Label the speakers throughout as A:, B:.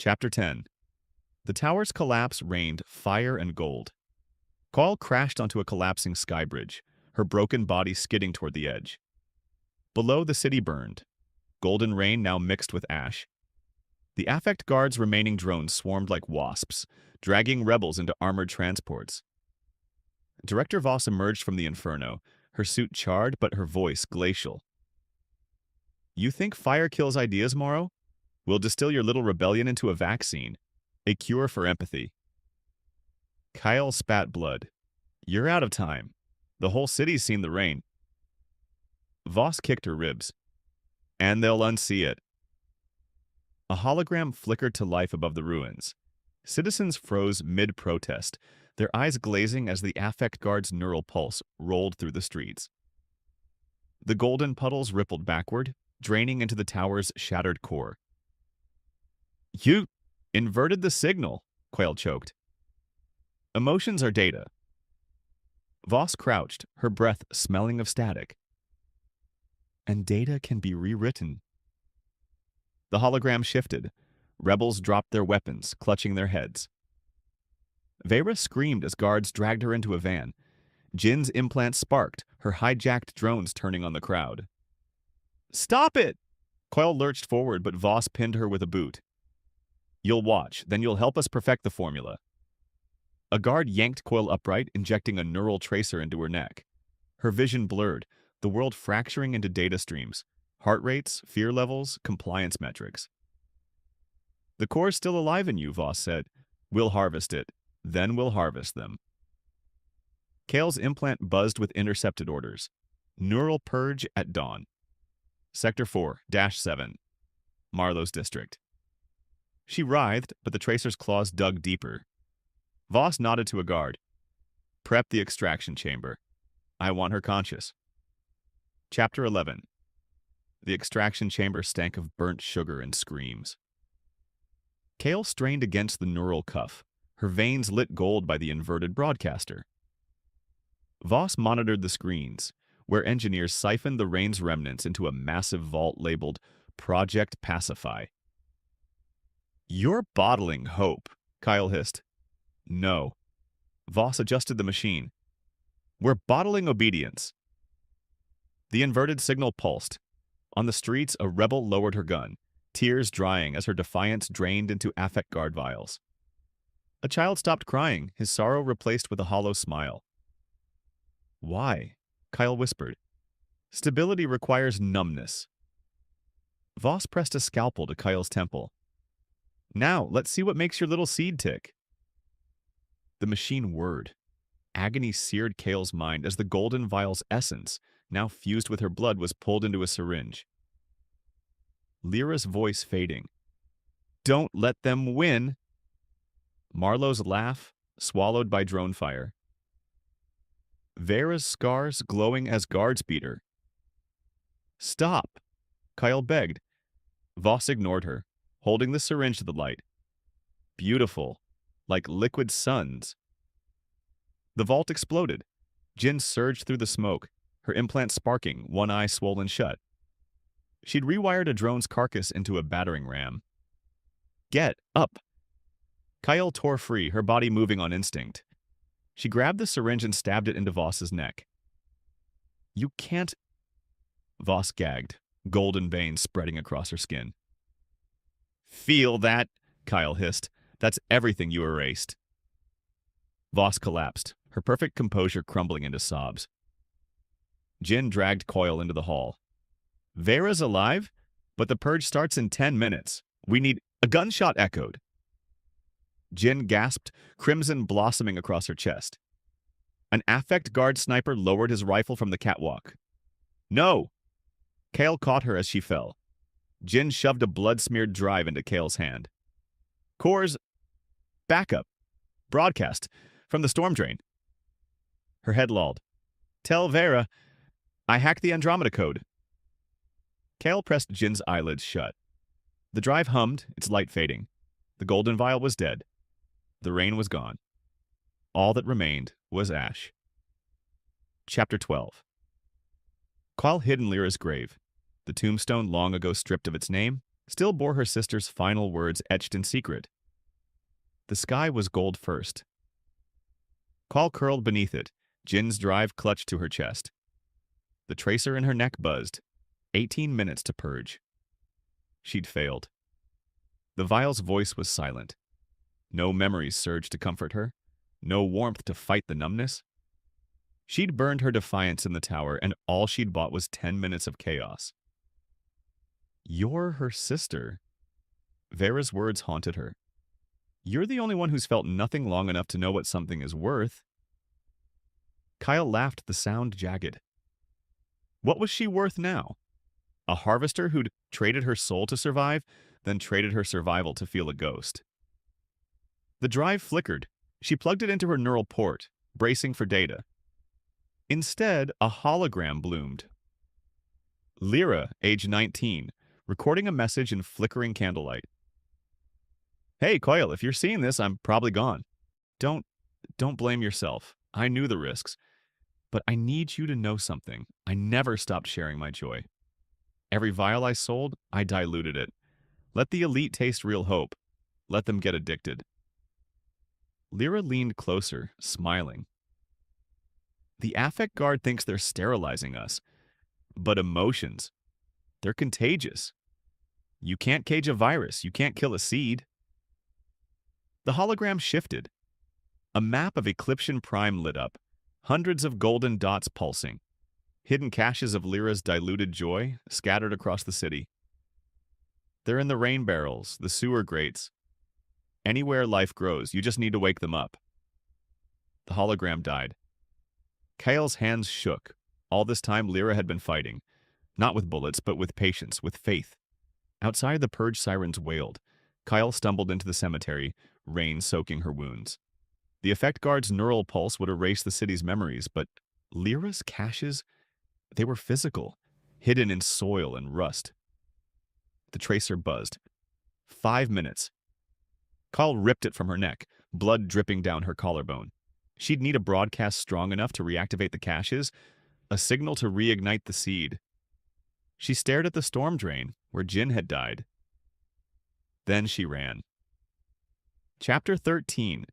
A: Chapter 10. The tower's collapse rained fire and gold. Kael crashed onto a collapsing sky bridge, her broken body skidding toward the edge. Below, the city burned, golden rain now mixed with ash. The affect guard's remaining drones swarmed like wasps, dragging rebels into armored transports. Director Voss emerged from the inferno, her suit charred but her voice glacial. "You think fire kills ideas, Morrow? We'll distill your little rebellion into a vaccine, a cure for empathy." Kael spat blood. "You're out of time. The whole city's seen the rain." Voss kicked her ribs. "And they'll unsee it." A hologram flickered to life above the ruins. Citizens froze mid-protest, their eyes glazing as the affect guard's neural pulse rolled through the streets. The golden puddles rippled backward, draining into the tower's shattered core. "You inverted the signal," Kael choked. "Emotions are data." Voss crouched, her breath smelling of static. "And data can be rewritten." The hologram shifted. Rebels dropped their weapons, clutching their heads. Vera screamed as guards dragged her into a van. Jin's implant sparked, her hijacked drones turning on the crowd. "Stop it!" Kael lurched forward, but Voss pinned her with a boot. "You'll watch, then you'll help us perfect the formula." A guard yanked Kael upright, injecting a neural tracer into her neck. Her vision blurred, the world fracturing into data streams, heart rates, fear levels, compliance metrics. "The core's still alive in you," Voss said. "We'll harvest it. Then we'll harvest them." Kael's implant buzzed with intercepted orders. Neural purge at dawn. Sector 4-7. Marlowe's district. She writhed, but the tracer's claws dug deeper. Voss nodded to a guard. "Prep the extraction chamber. I want her conscious." Chapter 11. The extraction chamber stank of burnt sugar and screams. Kael strained against the neural cuff, her veins lit gold by the inverted broadcaster. Voss monitored the screens, where engineers siphoned the rain's remnants into a massive vault labeled Project Pacify. "You're bottling hope," Kael hissed. "No." Voss adjusted the machine. "We're bottling obedience." The inverted signal pulsed. On the streets, a rebel lowered her gun, tears drying as her defiance drained into affect guard vials. A child stopped crying, his sorrow replaced with a hollow smile. "Why?" Kael whispered. "Stability requires numbness." Voss pressed a scalpel to Kael's temple. "Now, let's see what makes your little seed tick." The machine whirred. Agony seared Kael's mind as the golden vial's essence, now fused with her blood, was pulled into a syringe. Lyra's voice fading. "Don't let them win." Marlowe's laugh, swallowed by drone fire. Vera's scars glowing as guards beat her. "Stop," Kael begged. Voss ignored her, holding the syringe to the light. "Beautiful, like liquid suns." The vault exploded. Jin surged through the smoke, her implant sparking, one eye swollen shut. She'd rewired a drone's carcass into a battering ram. "Get up!" Kael tore free, her body moving on instinct. She grabbed the syringe and stabbed it into Voss's neck. "You can't—" Voss gagged, golden veins spreading across her skin. "Feel that?" Kael hissed. "That's everything you erased." Voss collapsed, her perfect composure crumbling into sobs. Jin dragged Kael into the hall. "Vera's alive, but the purge starts in 10 minutes. We need—" A gunshot echoed. Jin gasped, crimson blossoming across her chest. An affect guard sniper lowered his rifle from the catwalk. "No!" Kael caught her as she fell. Jin shoved a blood-smeared drive into Kael's hand. "Core's backup. Broadcast. From the storm drain." Her head lolled. "Tell Vera, I hacked the Andromeda code." Kael pressed Jin's eyelids shut. The drive hummed, its light fading. The golden vial was dead. The rain was gone. All that remained was ash. Chapter 12. Kael hid in Lyra's grave, the tombstone long ago stripped of its name, still bore her sister's final words etched in secret. The sky was gold first. Kael curled beneath it, Jin's drive clutched to her chest. The tracer in her neck buzzed. 18 minutes to purge. She'd failed. The vial's voice was silent. No memories surged to comfort her. No warmth to fight the numbness. She'd burned her defiance in the tower, and all she'd bought was 10 minutes of chaos. You're her sister. Vera's words haunted her. You're the only one who's felt nothing long enough to know what something is worth. Kael laughed, the sound jagged. What was she worth now? A harvester who'd traded her soul to survive, then traded her survival to feel a ghost. The drive flickered. She plugged it into her neural port, bracing for data. Instead, a hologram bloomed. Lyra, age 19, recording a message in flickering candlelight. Hey, Kael, if you're seeing this, I'm probably gone. Don't blame yourself. I knew the risks. But I need you to know something. I never stopped sharing my joy. Every vial I sold, I diluted it. Let the elite taste real hope. Let them get addicted. Lyra leaned closer, smiling. The affect guard thinks they're sterilizing us. But emotions, they're contagious. You can't cage a virus. You can't kill a seed. The hologram shifted. A map of Eclipsion Prime lit up, hundreds of golden dots pulsing, hidden caches of Lyra's diluted joy scattered across the city. They're in the rain barrels, the sewer grates. Anywhere life grows, you just need to wake them up. The hologram died. Kael's hands shook. All this time, Lyra had been fighting. Not with bullets, but with patience, with faith. Outside, the purge sirens wailed. Kael stumbled into the cemetery, rain soaking her wounds. The effect guard's neural pulse would erase the city's memories, but Lyra's caches, they were physical, hidden in soil and rust. The tracer buzzed. 5 minutes. Kael ripped it from her neck, blood dripping down her collarbone. She'd need a broadcast strong enough to reactivate the caches, a signal to reignite the seed. She stared at the storm drain, where Jin had died. Then she ran. Chapter 13.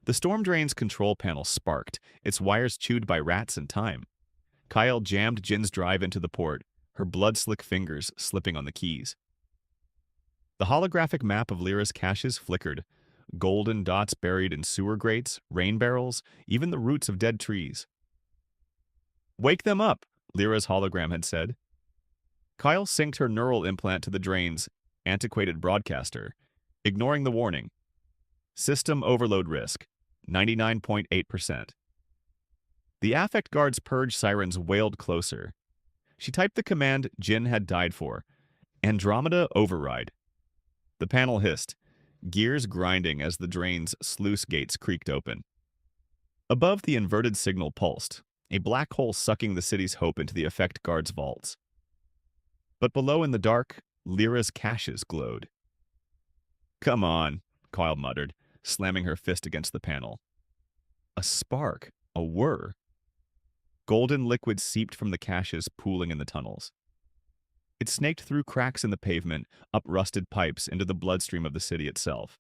A: The storm drain's control panel sparked, its wires chewed by rats and time. Kael jammed Jin's drive into the port, her blood-slick fingers slipping on the keys. The holographic map of Lyra's caches flickered, golden dots buried in sewer grates, rain barrels, even the roots of dead trees. Wake them up, Lyra's hologram had said. Kael synced her neural implant to the drain's antiquated broadcaster, ignoring the warning. System overload risk, 99.8%. The affect guard's purge sirens wailed closer. She typed the command Jin had died for. Andromeda override. The panel hissed, gears grinding as the drain's sluice gates creaked open. Above, the inverted signal pulsed, a black hole sucking the city's hope into the effect guard's vaults. But below in the dark, Lyra's caches glowed. Come on, Kael muttered, slamming her fist against the panel. A spark, a whir. Golden liquid seeped from the caches pooling in the tunnels. It snaked through cracks in the pavement, up rusted pipes into the bloodstream of the city itself.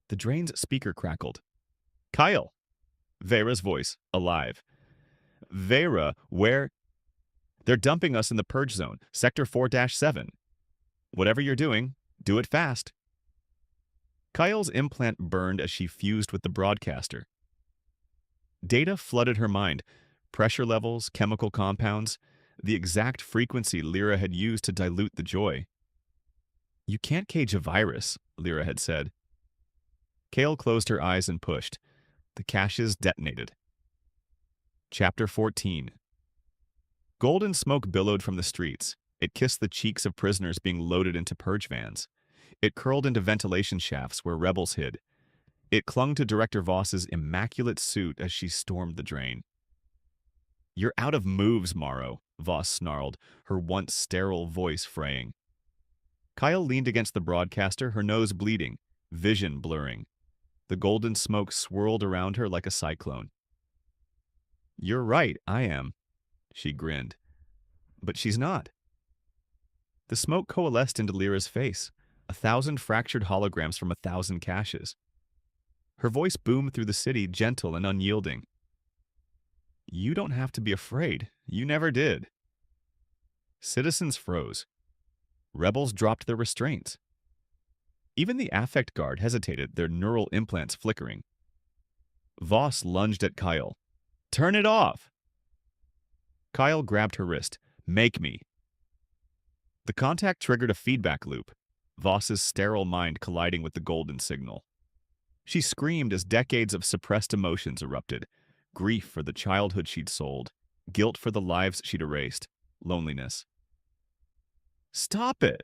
A: The drain's speaker crackled. Kael! Vera's voice, alive. Vera, where? They're dumping us in the purge zone, Sector 4-7. Whatever you're doing, do it fast. Kael's implant burned as she fused with the broadcaster. Data flooded her mind. Pressure levels, chemical compounds, the exact frequency Lyra had used to dilute the joy. You can't cage a virus, Lyra had said. Kael closed her eyes and pushed. The caches detonated. Chapter 14. Golden smoke billowed from the streets. It kissed the cheeks of prisoners being loaded into purge vans. It curled into ventilation shafts where rebels hid. It clung to Director Voss's immaculate suit as she stormed the drain. You're out of moves, Morrow, Voss snarled, her once sterile voice fraying. Kael leaned against the broadcaster, her nose bleeding, vision blurring. The golden smoke swirled around her like a cyclone. You're right, I am, she grinned. But she's not. The smoke coalesced into Lyra's face, 1,000 fractured holograms from 1,000 caches. Her voice boomed through the city, gentle and unyielding. You don't have to be afraid. You never did. Citizens froze. Rebels dropped their restraints. Even the affect guard hesitated, their neural implants flickering. Voss lunged at Kael. Turn it off! Kael grabbed her wrist. Make me. The contact triggered a feedback loop, Voss's sterile mind colliding with the golden signal. She screamed as decades of suppressed emotions erupted. Grief for the childhood she'd sold, guilt for the lives she'd erased, loneliness. Stop it!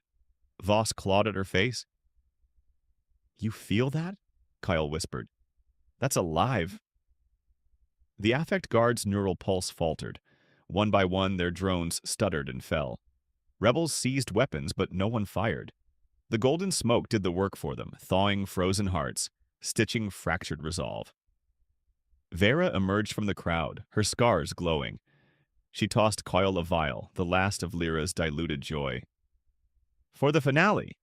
A: Voss clawed at her face. You feel that? Kael whispered. That's alive. The affect guard's neural pulse faltered. One by one, their drones stuttered and fell. Rebels seized weapons, but no one fired. The golden smoke did the work for them, thawing frozen hearts, stitching fractured resolve. Vera emerged from the crowd, her scars glowing. She tossed Kael a vial, the last of Lyra's diluted joy. For the finale!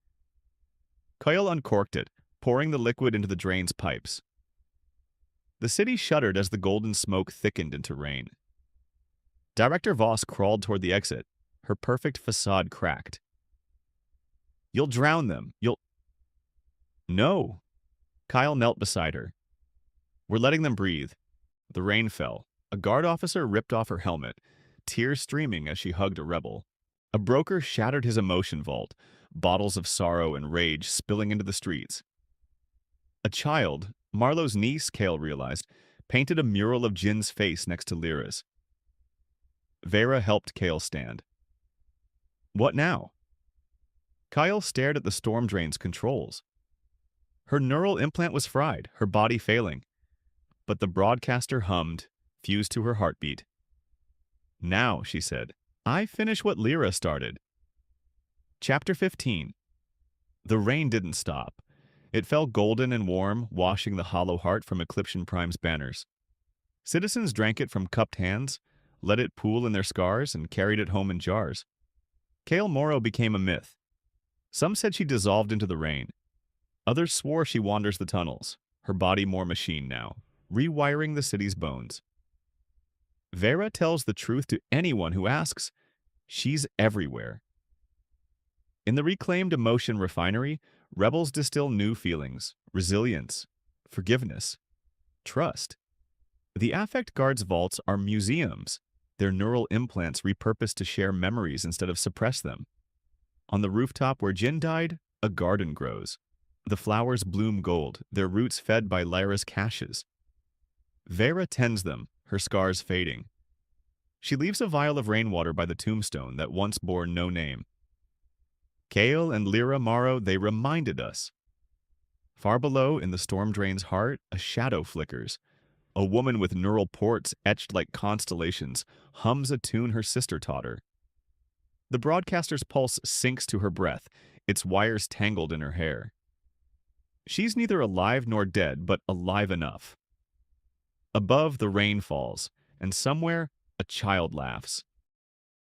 A: Kael uncorked it, pouring the liquid into the drain's pipes. The city shuddered as the golden smoke thickened into rain. Director Voss crawled toward the exit, her perfect facade cracked. You'll drown them. No. Kael knelt beside her. We're letting them breathe. The rain fell. A guard officer ripped off her helmet, tears streaming as she hugged a rebel. A broker shattered his emotion vault, bottles of sorrow and rage spilling into the streets. A child, Marlowe's niece, Kael realized, painted a mural of Jin's face next to Lyra's. Vera helped Kael stand. What now? Kael stared at the storm drain's controls. Her neural implant was fried, her body failing. But the broadcaster hummed, fused to her heartbeat. Now, she said, I finish what Lyra started. Chapter 15. The rain didn't stop. It fell golden and warm, washing the hollow heart from Eclipsion Prime's banners. Citizens drank it from cupped hands, let it pool in their scars, and carried it home in jars. Kael Morrow became a myth. Some said she dissolved into the rain. Others swore she wanders the tunnels, her body more machine now, rewiring the city's bones. Vera tells the truth to anyone who asks. She's everywhere. In the reclaimed emotion refinery, rebels distill new feelings, resilience, forgiveness, trust. The affect guard's vaults are museums, their neural implants repurposed to share memories instead of suppress them. On the rooftop where Jin died, a garden grows. The flowers bloom gold, their roots fed by Lyra's caches. Vera tends them, her scars fading. She leaves a vial of rainwater by the tombstone that once bore no name. Kael and Lyra Morrow, they reminded us. Far below, in the storm drain's heart, a shadow flickers. A woman with neural ports etched like constellations hums a tune her sister taught her. The broadcaster's pulse sinks to her breath, its wires tangled in her hair. She's neither alive nor dead, but alive enough. Above, the rain falls, and somewhere, a child laughs.